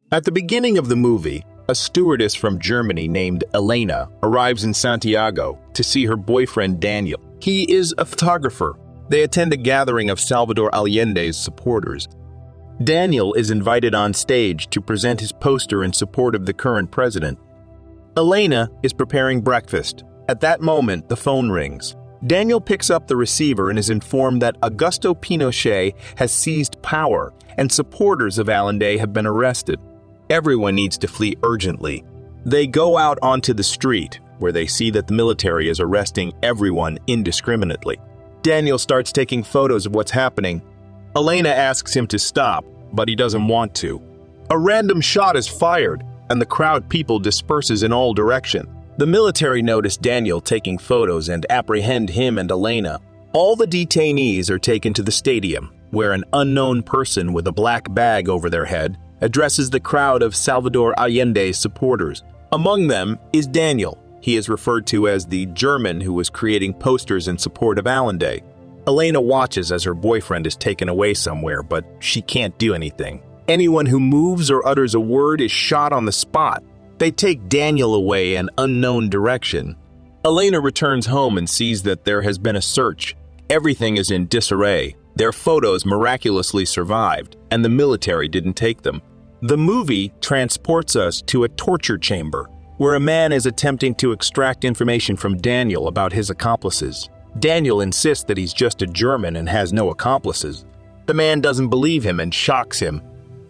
At the beginning of the movie, a stewardess from Germany named Elena arrives in Santiago to see her boyfriend Daniel. He is a photographer. They attend a gathering of Salvador Allende's supporters. Daniel is invited on stage to present his poster in support of the current president. Elena is preparing breakfast. At that moment, the phone rings. Daniel picks up the receiver and is informed that Augusto Pinochet has seized power and supporters of Allende have been arrested. Everyone needs to flee urgently. They go out onto the street, where they see that the military is arresting everyone indiscriminately. Daniel starts taking photos of what's happening. Elena asks him to stop, but he doesn't want to. A random shot is fired, and the crowd people disperses in all directions. The military notice Daniel taking photos and apprehend him and Elena. All the detainees are taken to the stadium, where an unknown person with a black bag over their head addresses the crowd of Salvador Allende's supporters. Among them is Daniel. He is referred to as the German who was creating posters in support of Allende. Elena watches as her boyfriend is taken away somewhere, but she can't do anything. Anyone who moves or utters a word is shot on the spot. They take Daniel away in an unknown direction. Elena returns home and sees that there has been a search. Everything is in disarray. Their photos miraculously survived, and the military didn't take them. The movie transports us to a torture chamber, where a man is attempting to extract information from Daniel about his accomplices. Daniel insists that he's just a German and has no accomplices. The man doesn't believe him and shocks him.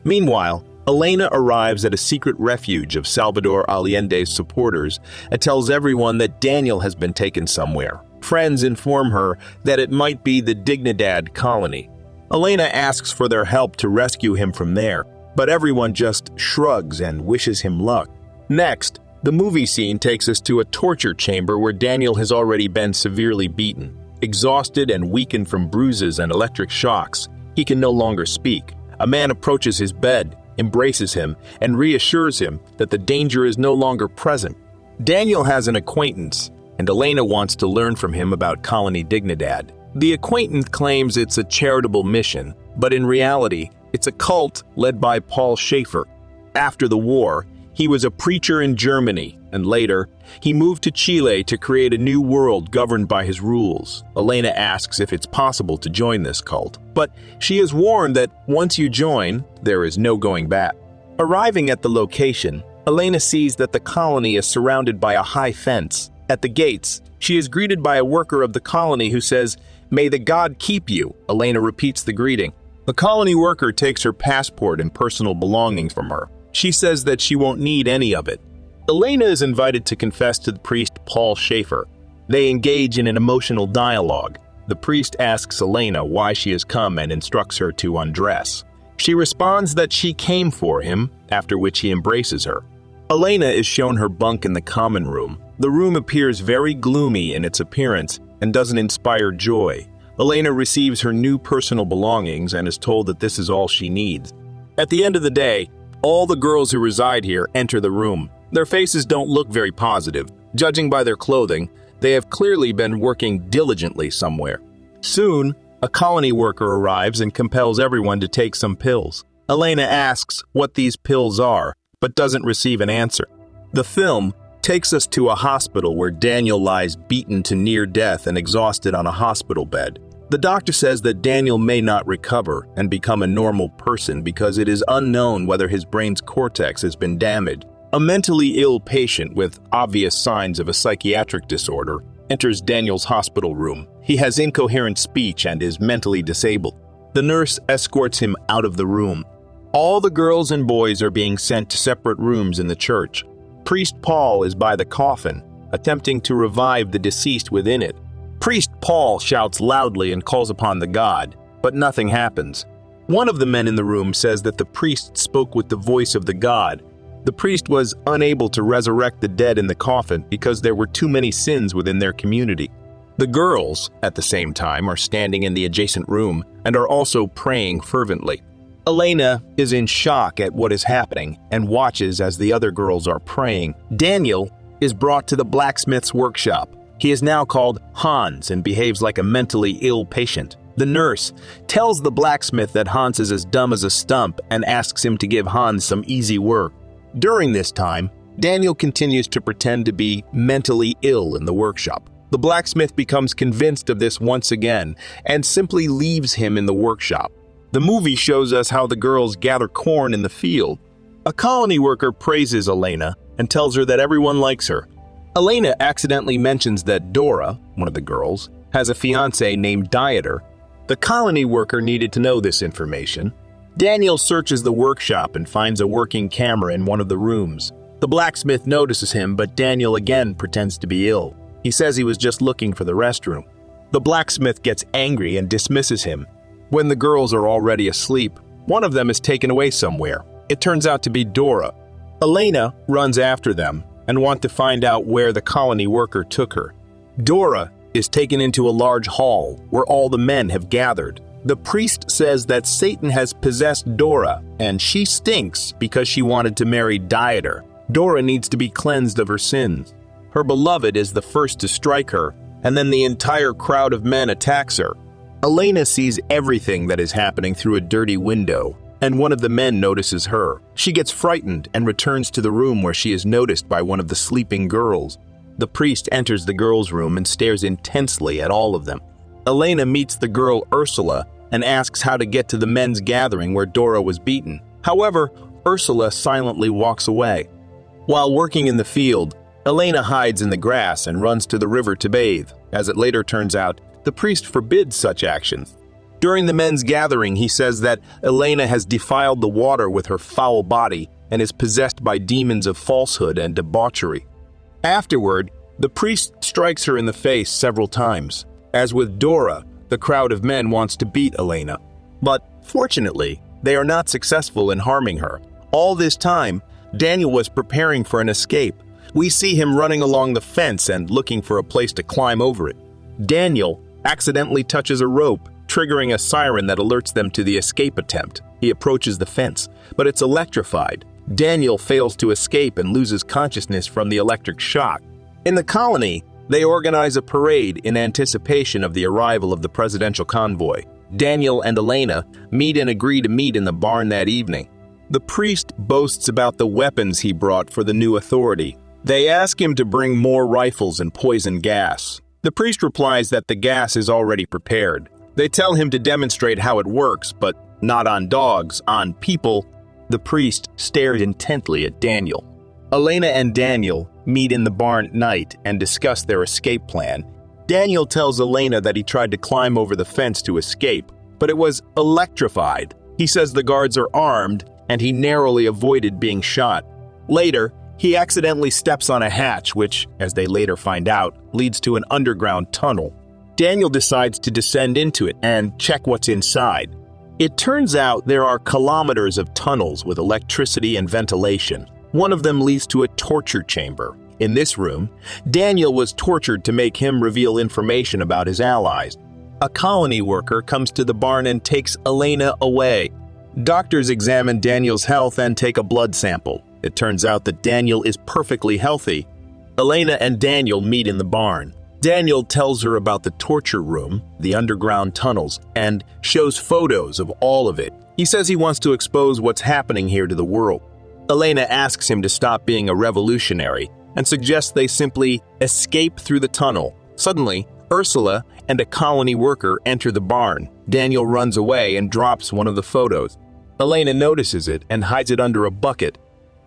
Meanwhile, Elena arrives at a secret refuge of Salvador Allende's supporters and tells everyone that Daniel has been taken somewhere. Friends inform her that it might be the Dignidad colony. Elena asks for their help to rescue him from there, but everyone just shrugs and wishes him luck. Next, the movie scene takes us to a torture chamber where Daniel has already been severely beaten. Exhausted and weakened from bruises and electric shocks, he can no longer speak. A man approaches his bed, embraces him, and reassures him that the danger is no longer present. Daniel has an acquaintance, and Elena wants to learn from him about Colony Dignidad. The acquaintance claims it's a charitable mission, but in reality, it's a cult led by Paul Schaefer. After the war, he was a preacher in Germany, and later, he moved to Chile to create a new world governed by his rules. Elena asks if it's possible to join this cult, but she is warned that once you join, there is no going back. Arriving at the location, Elena sees that the colony is surrounded by a high fence. At the gates, she is greeted by a worker of the colony who says, "May the God keep you." Elena repeats the greeting. The colony worker takes her passport and personal belongings from her. She says that she won't need any of it. Elena is invited to confess to the priest Paul Schaefer. They engage in an emotional dialogue. The priest asks Elena why she has come and instructs her to undress. She responds that she came for him, after which he embraces her. Elena is shown her bunk in the common room. The room appears very gloomy in its appearance and doesn't inspire joy. Elena receives her new personal belongings and is told that this is all she needs. At the end of the day, all the girls who reside here enter the room. Their faces don't look very positive. Judging by their clothing, they have clearly been working diligently somewhere. Soon, a colony worker arrives and compels everyone to take some pills. Elena asks what these pills are, but doesn't receive an answer. The film takes us to a hospital where Daniel lies beaten to near death and exhausted on a hospital bed. The doctor says that Daniel may not recover and become a normal person because it is unknown whether his brain's cortex has been damaged. A mentally ill patient with obvious signs of a psychiatric disorder enters Daniel's hospital room. He has incoherent speech and is mentally disabled. The nurse escorts him out of the room. All the girls and boys are being sent to separate rooms in the church. Priest Paul is by the coffin, attempting to revive the deceased within it. Priest Paul shouts loudly and calls upon the god, but nothing happens. One of the men in the room says that the priest spoke with the voice of the god. The priest was unable to resurrect the dead in the coffin because there were too many sins within their community. The girls, at the same time, are standing in the adjacent room and are also praying fervently. Elena is in shock at what is happening and watches as the other girls are praying. Daniel is brought to the blacksmith's workshop. He is now called Hans and behaves like a mentally ill patient. The nurse tells the blacksmith that Hans is as dumb as a stump and asks him to give Hans some easy work. During this time, Daniel continues to pretend to be mentally ill in the workshop. The blacksmith becomes convinced of this once again and simply leaves him in the workshop. The movie shows us how the girls gather corn in the field. A colony worker praises Elena and tells her that everyone likes her. Elena accidentally mentions that Dora, one of the girls, has a fiancé named Dieter. The colony worker needed to know this information. Daniel searches the workshop and finds a working camera in one of the rooms. The blacksmith notices him, but Daniel again pretends to be ill. He says he was just looking for the restroom. The blacksmith gets angry and dismisses him. When the girls are already asleep, one of them is taken away somewhere. It turns out to be Dora. Elena runs after them and wants to find out where the colony worker took her. Dora is taken into a large hall where all the men have gathered. The priest says that Satan has possessed Dora and she stinks because she wanted to marry Dieter. Dora needs to be cleansed of her sins. Her beloved is the first to strike her, and then the entire crowd of men attacks her. Elena sees everything that is happening through a dirty window, and one of the men notices her. She gets frightened and returns to the room where she is noticed by one of the sleeping girls. The priest enters the girls' room and stares intensely at all of them. Elena meets the girl Ursula and asks how to get to the men's gathering where Dora was beaten. However, Ursula silently walks away. While working in the field, Elena hides in the grass and runs to the river to bathe. As it later turns out, the priest forbids such actions. During the men's gathering, he says that Elena has defiled the water with her foul body and is possessed by demons of falsehood and debauchery. Afterward, the priest strikes her in the face several times. As with Dora, the crowd of men wants to beat Elena. But fortunately, they are not successful in harming her. All this time, Daniel was preparing for an escape. We see him running along the fence and looking for a place to climb over it. Daniel accidentally touches a rope, triggering a siren that alerts them to the escape attempt. He approaches the fence, but it's electrified. Daniel fails to escape and loses consciousness from the electric shock. In the colony, they organize a parade in anticipation of the arrival of the presidential convoy. Daniel and Elena meet and agree to meet in the barn that evening. The priest boasts about the weapons he brought for the new authority. They ask him to bring more rifles and poison gas. The priest replies that the gas is already prepared. They tell him to demonstrate how it works, but not on dogs, on people. The priest stared intently at Daniel. Elena and Daniel meet in the barn at night and discuss their escape plan. Daniel tells Elena that he tried to climb over the fence to escape, but it was electrified. He says the guards are armed and he narrowly avoided being shot. Later, he accidentally steps on a hatch, which, as they later find out, leads to an underground tunnel. Daniel decides to descend into it and check what's inside. It turns out there are kilometers of tunnels with electricity and ventilation. One of them leads to a torture chamber. In this room, Daniel was tortured to make him reveal information about his allies. A colony worker comes to the barn and takes Elena away. Doctors examine Daniel's health and take a blood sample. It turns out that Daniel is perfectly healthy. Elena and Daniel meet in the barn. Daniel tells her about the torture room, the underground tunnels, and shows photos of all of it. He says he wants to expose what's happening here to the world. Elena asks him to stop being a revolutionary and suggests they simply escape through the tunnel. Suddenly, Ursula and a colony worker enter the barn. Daniel runs away and drops one of the photos. Elena notices it and hides it under a bucket.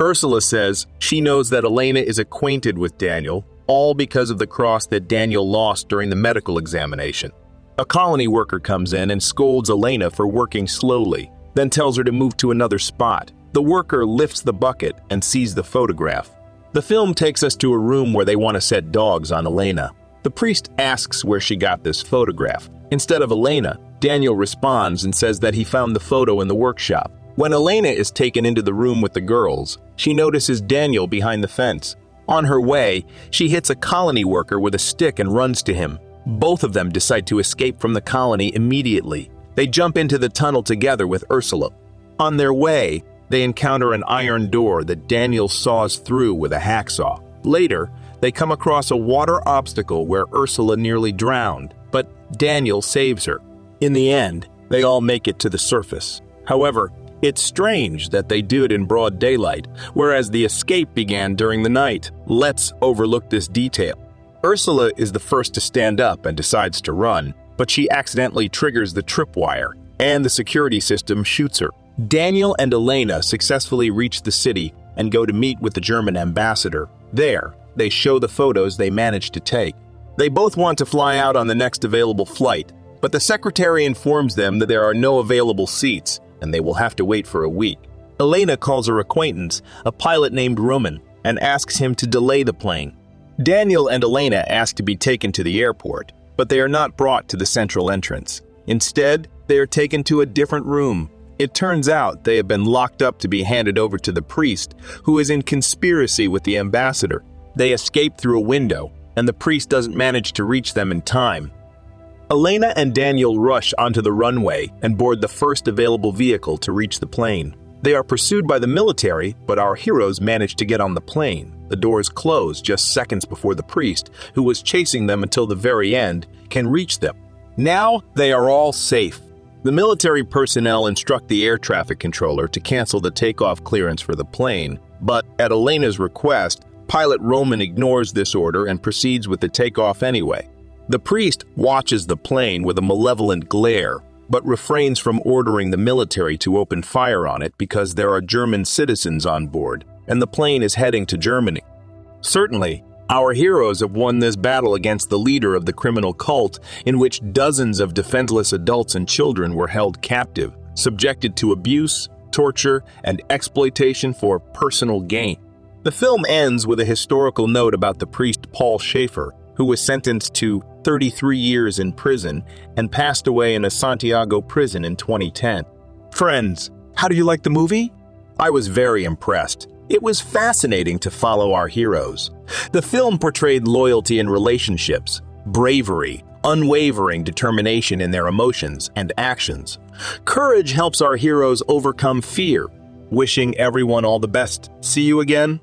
Ursula says she knows that Elena is acquainted with Daniel, all because of the cross that Daniel lost during the medical examination. A colony worker comes in and scolds Elena for working slowly, then tells her to move to another spot. The worker lifts the bucket and sees the photograph. The film takes us to a room where they want to set dogs on Elena. The priest asks where she got this photograph. Instead of Elena, Daniel responds and says that he found the photo in the workshop. When Elena is taken into the room with the girls, she notices Daniel behind the fence. On her way, she hits a colony worker with a stick and runs to him. Both of them decide to escape from the colony immediately. They jump into the tunnel together with Ursula. On their way, they encounter an iron door that Daniel saws through with a hacksaw. Later, they come across a water obstacle where Ursula nearly drowned, but Daniel saves her. In the end, they all make it to the surface. However, it's strange that they do it in broad daylight, whereas the escape began during the night. Let's overlook this detail. Ursula is the first to stand up and decides to run, but she accidentally triggers the tripwire, and the security system shoots her. Daniel and Elena successfully reach the city and go to meet with the German ambassador. There, they show the photos they managed to take. They both want to fly out on the next available flight, but the secretary informs them that there are no available seats, and they will have to wait for a week. Elena calls her acquaintance, a pilot named Roman, and asks him to delay the plane. Daniel and Elena ask to be taken to the airport, but they are not brought to the central entrance. Instead, they are taken to a different room. It turns out they have been locked up to be handed over to the priest, who is in conspiracy with the ambassador. They escape through a window, and the priest doesn't manage to reach them in time. Elena and Daniel rush onto the runway and board the first available vehicle to reach the plane. They are pursued by the military, but our heroes manage to get on the plane. The doors close just seconds before the priest, who was chasing them until the very end, can reach them. Now they are all safe. The military personnel instruct the air traffic controller to cancel the takeoff clearance for the plane, but at Elena's request, pilot Roman ignores this order and proceeds with the takeoff anyway. The priest watches the plane with a malevolent glare, but refrains from ordering the military to open fire on it because there are German citizens on board, and the plane is heading to Germany. Certainly, our heroes have won this battle against the leader of the criminal cult in which dozens of defenseless adults and children were held captive, subjected to abuse, torture, and exploitation for personal gain. The film ends with a historical note about the priest Paul Schaefer, who was sentenced to 33 years in prison and passed away in a Santiago prison in 2010. Friends, how do you like the movie? I was very impressed. It was fascinating to follow our heroes. The film portrayed loyalty in relationships, bravery, unwavering determination in their emotions and actions. Courage helps our heroes overcome fear. Wishing everyone all the best. See you again.